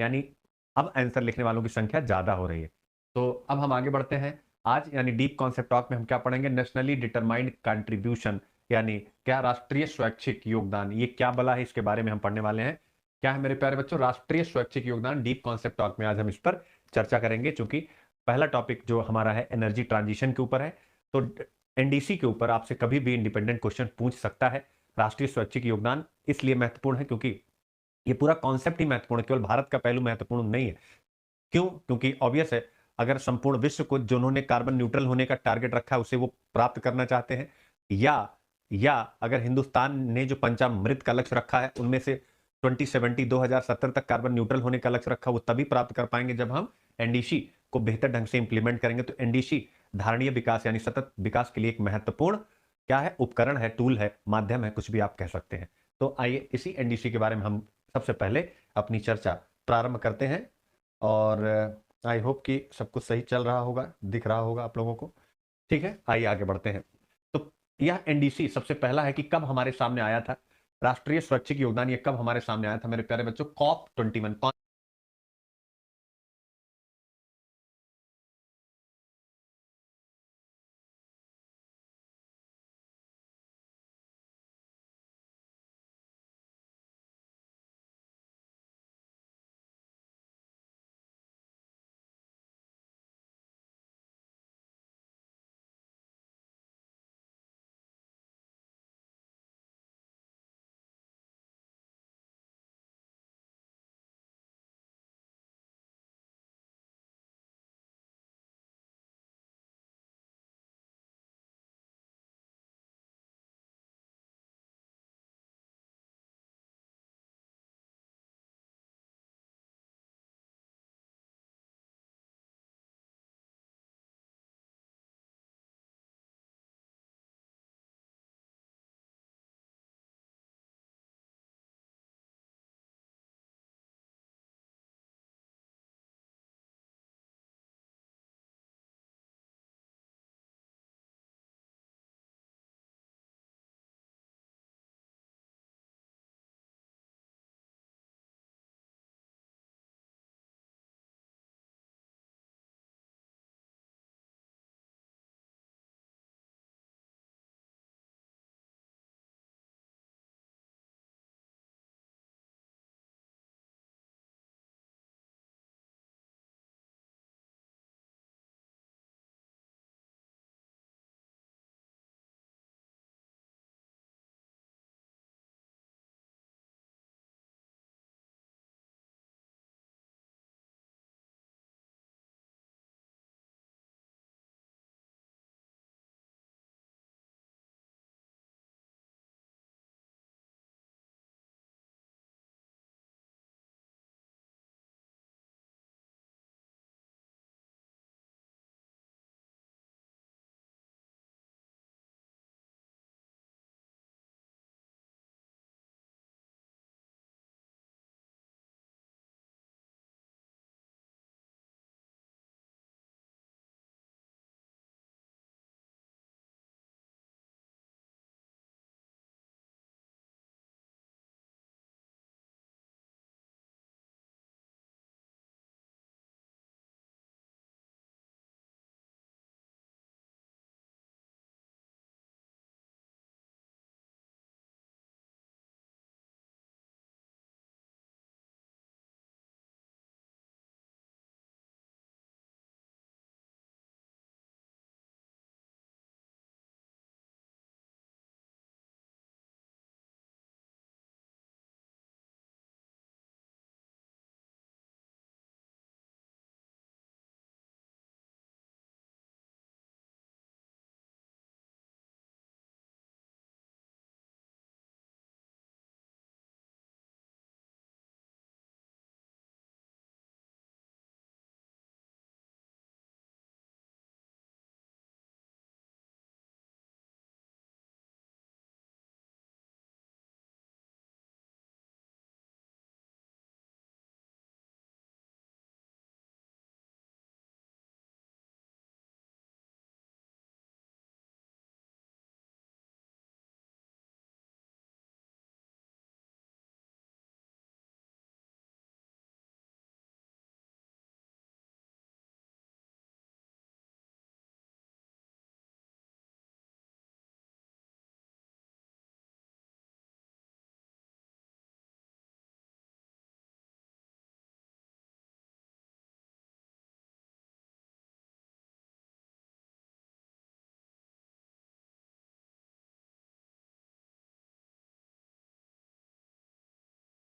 यानी अब आंसर लिखने वालों की संख्या ज़्यादा हो रही है। तो अब हम आगे बढ़ते हैं। आज यानी डीप कॉन्सेप्ट टॉक में हम क्या पढ़ेंगे? नेशनली डिटरमाइंड कंट्रीब्यूशन, यानी क्या राष्ट्रीय स्वैच्छिक योगदान, ये क्या बला है, इसके बारे में हम पढ़ने वाले हैं। क्या है मेरे प्यारे बच्चों? राष्ट्रीय स्वैच्छिक योगदान। डीप कॉन्सेप्ट टॉक में आज हम इस पर चर्चा करेंगे, चूंकि पहला टॉपिक जो हमारा है एनर्जी ट्रांजिशन के ऊपर है, तो एनडीसी के ऊपर आपसे कभी भी इंडिपेंडेंट क्वेश्चन पूछ सकता है। राष्ट्रीय स्वैच्छिक योगदान इसलिए महत्वपूर्ण है क्योंकि ये पूरा कॉन्सेप्ट ही महत्वपूर्ण है, केवल भारत का पहलू महत्वपूर्ण नहीं है। क्यों? क्योंकि ऑब्वियस है, अगर संपूर्ण विश्व को जिन्होंने कार्बन न्यूट्रल होने का टारगेट रखा है उसे वो प्राप्त करना चाहते हैं, या या अगर हिंदुस्तान ने जो पंचामृत का लक्ष्य रखा है उनमें से 2070 तक कार्बन न्यूट्रल होने का लक्ष्य रखा, वो तभी प्राप्त कर पाएंगे जब हम एनडीसी को बेहतर ढंग से इंप्लीमेंट करेंगे। तो एनडीसी धारणीय विकास यानी सतत विकास के लिए एक महत्वपूर्ण क्या है? उपकरण है, टूल है, माध्यम है, कुछ भी आप कह सकते हैं। तो आइए इसी एनडीसी के बारे में हम सबसे पहले अपनी चर्चा प्रारंभ करते हैं। और आई होप कि सब कुछ सही चल रहा होगा, दिख रहा होगा आप लोगों को। ठीक है, आइए आगे बढ़ते हैं। तो यह एनडीसी सबसे पहला है कि कब हमारे सामने आया था? राष्ट्रीय स्वैच्छिक योगदान ये कब हमारे सामने आया था मेरे प्यारे बच्चों? COP 21।